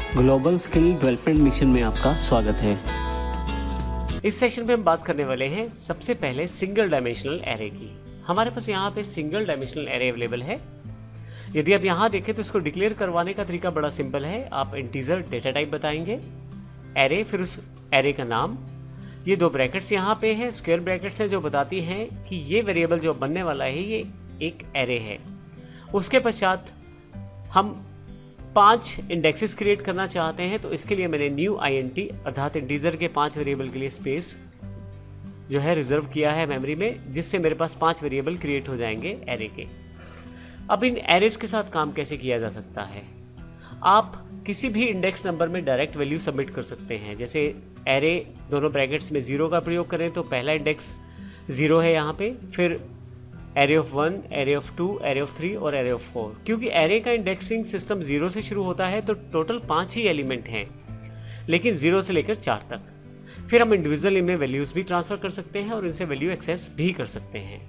Global skill development mission में आपका स्वागत है। इस सेशन में हम बात करने वाले हैं सबसे पहले सिंगल डायमेंशनल एरे की। हमारे पास यहाँ पे सिंगल डायमेंशनल एरे अवेलेबल है। यदि आप यहाँ देखें तो इसको डिक्लेयर करवाने का तरीका बड़ा सिंपल है। आप इंटीजर डेटा टाइप बताएंगे, एरे, फिर उस एरे का नाम। ये दो ब्रैकेट्स यहाँ पे हैं, स्क्वायर ब्रैकेट्स हैं जो बताती हैं कि ये वेरिएबल जो बनने वाला है ये एक एरे है। उसके पश्चात हम 5 इंडेक्सेस क्रिएट करना चाहते हैं, तो इसके लिए मैंने न्यू INT अर्थात इंटीजर के 5 वेरिएबल के लिए स्पेस जो है रिजर्व किया है मेमोरी में, जिससे मेरे पास 5 वेरिएबल क्रिएट हो जाएंगे एरे के। अब इन एरेस के साथ काम कैसे किया जा सकता है? आप किसी भी इंडेक्स नंबर में डायरेक्ट वैल्यू सबमिट कर सकते हैं। जैसे एरे दोनों ब्रैकेट्स में 0 का प्रयोग करें तो पहला इंडेक्स 0 है यहाँ पे, फिर array of 1, array of 2, array of 3 और एरे ऑफ 4। क्योंकि एरे का इंडेक्सिंग सिस्टम 0 से शुरू होता है तो टोटल 5 ही एलिमेंट हैं, लेकिन 0 से लेकर 4 तक। फिर हम इंडिविजुअल इनमें वैल्यूज़ भी ट्रांसफ़र कर सकते हैं और इनसे वैल्यू एक्सेस भी कर सकते हैं।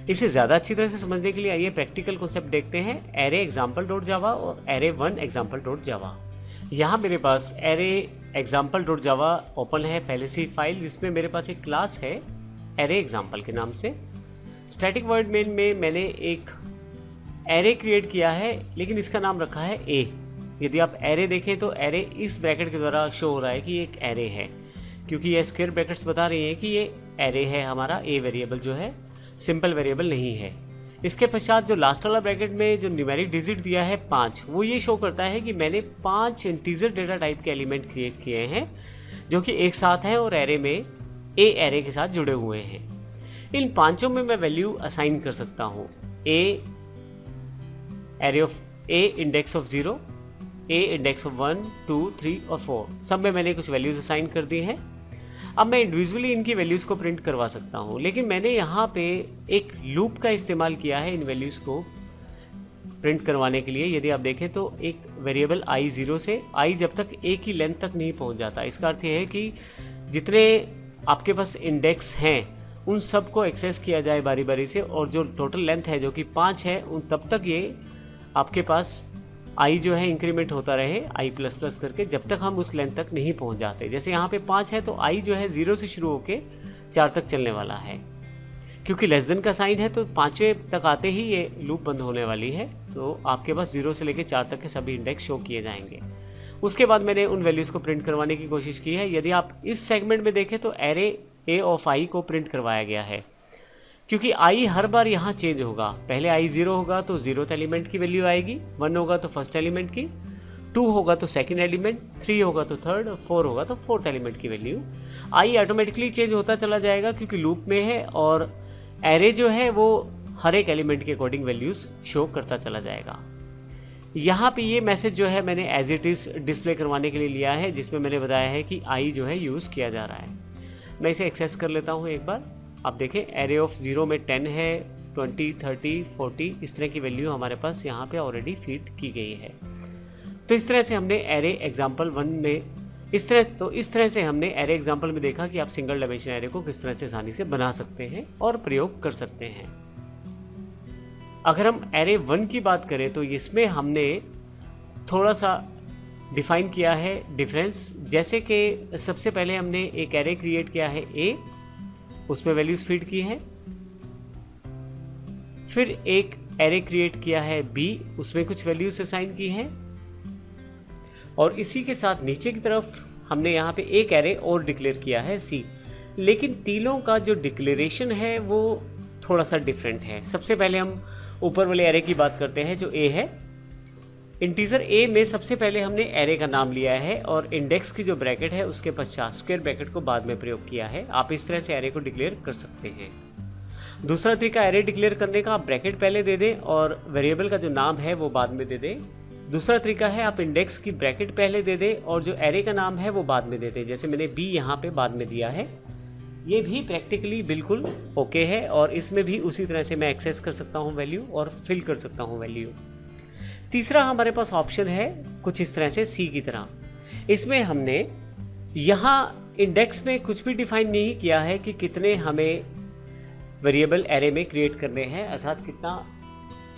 इसे ज़्यादा अच्छी तरह से समझने के लिए आइए प्रैक्टिकल कॉन्सेप्ट देखते हैं, एरे example.java और एरे 1 example.java। यहाँ मेरे पास एरे example.java ओपन है पहले से ही फाइल, जिसमें मेरे पास एक क्लास है एरे एग्जाम्पल के नाम से। स्टैटिक वर्ड मेन में मैंने एक एरे क्रिएट किया है, लेकिन इसका नाम रखा है ए। यदि आप एरे देखें तो एरे इस ब्रैकेट के द्वारा शो हो रहा है कि ये एक एरे है, क्योंकि ये स्क्वायर ब्रैकेट्स बता रही हैं कि ये एरे है हमारा। ए वेरिएबल जो है सिंपल वेरिएबल नहीं है। इसके पश्चात जो लास्ट वाला ब्रैकेट में जो न्यूमेरिक डिजिट दिया है 5, वो ये शो करता है कि मैंने 5 इंटीजर डेटा टाइप के एलिमेंट क्रिएट किए हैं जो कि एक साथ हैं और एरे में ए एरे के साथ जुड़े हुए हैं। इन पांचों में मैं वैल्यू असाइन कर सकता हूँ। A array of a index of 0, a index of 1, 2, 3 और 4, सब में मैंने कुछ वैल्यूज असाइन कर दी हैं। अब मैं इंडिविजुअली इनकी वैल्यूज़ को प्रिंट करवा सकता हूँ, लेकिन मैंने यहाँ पे एक लूप का इस्तेमाल किया है इन वैल्यूज़ को प्रिंट करवाने के लिए। यदि आप देखें तो एक वेरिएबल i 0 से i जब तक a की लेंथ तक नहीं पहुँच जाता। इसका अर्थ यह है कि जितने आपके पास इंडेक्स हैं उन सब को एक्सेस किया जाए बारी बारी से, और जो टोटल लेंथ है जो कि 5 है, उन तब तक ये आपके पास i जो है इंक्रीमेंट होता रहे i++ करके, जब तक हम उस लेंथ तक नहीं पहुंच जाते। जैसे यहाँ पे 5 है तो i जो है 0 से शुरू होके 4 तक चलने वाला है। क्योंकि लेस देन का साइन है तो 5वें तक आते ही ये लूप बंद होने वाली है, तो आपके पास 0 से लेकर 4 तक के सभी इंडेक्स शो किए जाएंगे। उसके बाद मैंने उन वैल्यूज़ को प्रिंट करवाने की कोशिश की है। यदि आप इस सेगमेंट में देखें तो एरे ए ऑफ i को प्रिंट करवाया गया है, क्योंकि i हर बार यहाँ चेंज होगा। पहले i 0 होगा तो 0th एलिमेंट की वैल्यू आएगी, 1 होगा तो फर्स्ट एलिमेंट की, 2 होगा तो सेकंड एलिमेंट, 3 होगा तो थर्ड और 4 होगा तो फोर्थ एलिमेंट की वैल्यू। i ऑटोमेटिकली चेंज होता चला जाएगा क्योंकि लूप में है, और एरे जो है वो हर एक एलिमेंट के अकॉर्डिंग वैल्यूज़ शो करता चला जाएगा। यहाँ पे ये मैसेज जो है मैंने एज इट इज़ डिस्प्ले करवाने के लिए लिया है, जिसमें मैंने बताया है कि i जो है यूज़ किया जा रहा है। मैं इसे एक्सेस कर लेता हूँ एक बार। आप देखें एरे ऑफ 0 में 10 है, 20, 30, 40 इस तरह की वैल्यू हमारे पास यहाँ पे ऑलरेडी फीड की गई है। तो इस तरह से हमने एरे एग्जाम्पल 1 में इस तरह से हमने एरे एग्जाम्पल में देखा कि आप सिंगल डायमेंशन एरे को किस तरह से आसानी से बना सकते हैं और प्रयोग कर सकते हैं। अगर हम एरे 1 की बात करें तो इसमें हमने थोड़ा सा डिफाइन किया है डिफरेंस। जैसे कि सबसे पहले हमने एक एरे क्रिएट किया है a, उसमें वैल्यूज फीड की है। फिर एक एरे क्रिएट किया है b, उसमें कुछ वैल्यूज असाइन की हैं, और इसी के साथ नीचे की तरफ हमने यहाँ पे एक एरे और डिक्लेयर किया है c। लेकिन तीनों का जो डिक्लेरेशन है वो थोड़ा सा डिफरेंट है। सबसे पहले हम ऊपर वाले एरे की बात करते हैं जो a है। इंटीजर a में सबसे पहले हमने एरे का नाम लिया है और इंडेक्स की जो ब्रैकेट है उसके पश्चात स्क्वायर ब्रैकेट को बाद में प्रयोग किया है। आप इस तरह से एरे को डिक्लेयर कर सकते हैं। दूसरा तरीका एरे डिक्लेयर करने का, आप ब्रैकेट पहले दे दें और वेरिएबल का जो नाम है वो बाद में दे दें। दूसरा तरीका है आप इंडेक्स की ब्रैकेट पहले दे दें और जो एरे का नाम है वो बाद में दे दें। जैसे मैंने b यहाँ पे बाद में दिया है। ये भी प्रैक्टिकली बिल्कुल ओके है, और इसमें भी उसी तरह से मैं एक्सेस कर सकता हूँ वैल्यू और फिल कर सकता हूँ वैल्यू। तीसरा हमारे पास ऑप्शन है कुछ इस तरह से सी की तरह। इसमें हमने यहाँ इंडेक्स में कुछ भी डिफाइन नहीं किया है कि कितने हमें वेरिएबल एरे में क्रिएट करने हैं, अर्थात कितना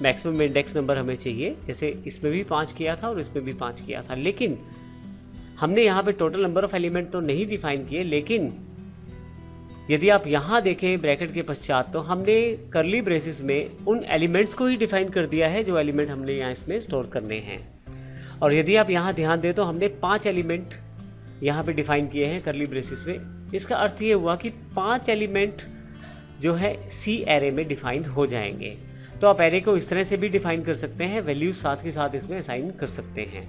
मैक्सिमम इंडेक्स नंबर हमें चाहिए, जैसे इसमें भी 5 किया था और इसमें भी 5 किया था, लेकिन हमने यहाँ पे टोटल नंबर ऑफ एलिमेंट तो नहीं डिफाइन किए। लेकिन यदि आप यहाँ देखें ब्रैकेट के पश्चात, तो हमने करली ब्रेसिस में उन एलिमेंट्स को ही डिफाइन कर दिया है जो एलिमेंट हमने यहाँ इसमें स्टोर करने हैं। और यदि आप यहाँ ध्यान दें तो हमने 5 एलिमेंट यहाँ पे डिफाइन किए हैं करली ब्रेसिस में। इसका अर्थ ये हुआ कि 5 एलिमेंट जो है सी एरे में डिफाइन हो जाएंगे। तो आप एरे को इस तरह से भी डिफाइन कर सकते हैं, वैल्यूज साथ के साथ इसमें असाइन कर सकते हैं।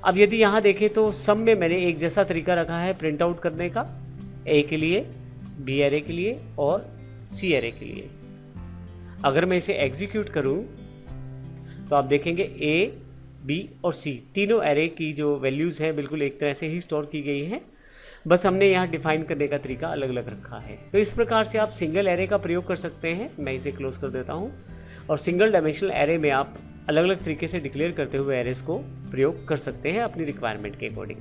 अब यदि यहाँ देखें तो सब में मैंने एक जैसा तरीका रखा है प्रिंट आउट करने का, ए के लिए, बी एरे के लिए और सी एरे के लिए। अगर मैं इसे एग्जीक्यूट करूँ तो आप देखेंगे ए, बी और सी तीनों एरे की जो वैल्यूज़ हैं बिल्कुल एक तरह से ही स्टोर की गई हैं, बस हमने यहाँ डिफाइन करने का तरीका अलग अलग रखा है। तो इस प्रकार से आप सिंगल एरे का प्रयोग कर सकते हैं। मैं इसे क्लोज कर देता हूँ। और सिंगल डायमेंशनल एरे में आप अलग अलग तरीके से डिक्लेयर करते हुए एरेस को प्रयोग कर सकते हैं अपनी रिक्वायरमेंट के अकॉर्डिंग।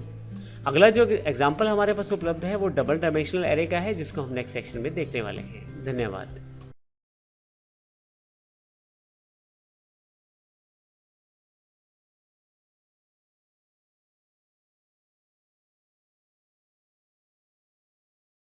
अगला जो एग्जाम्पल हमारे पास उपलब्ध है वो डबल डायमेंशनल एरे का है, जिसको हम नेक्स्ट सेक्शन में देखने वाले हैं। धन्यवाद।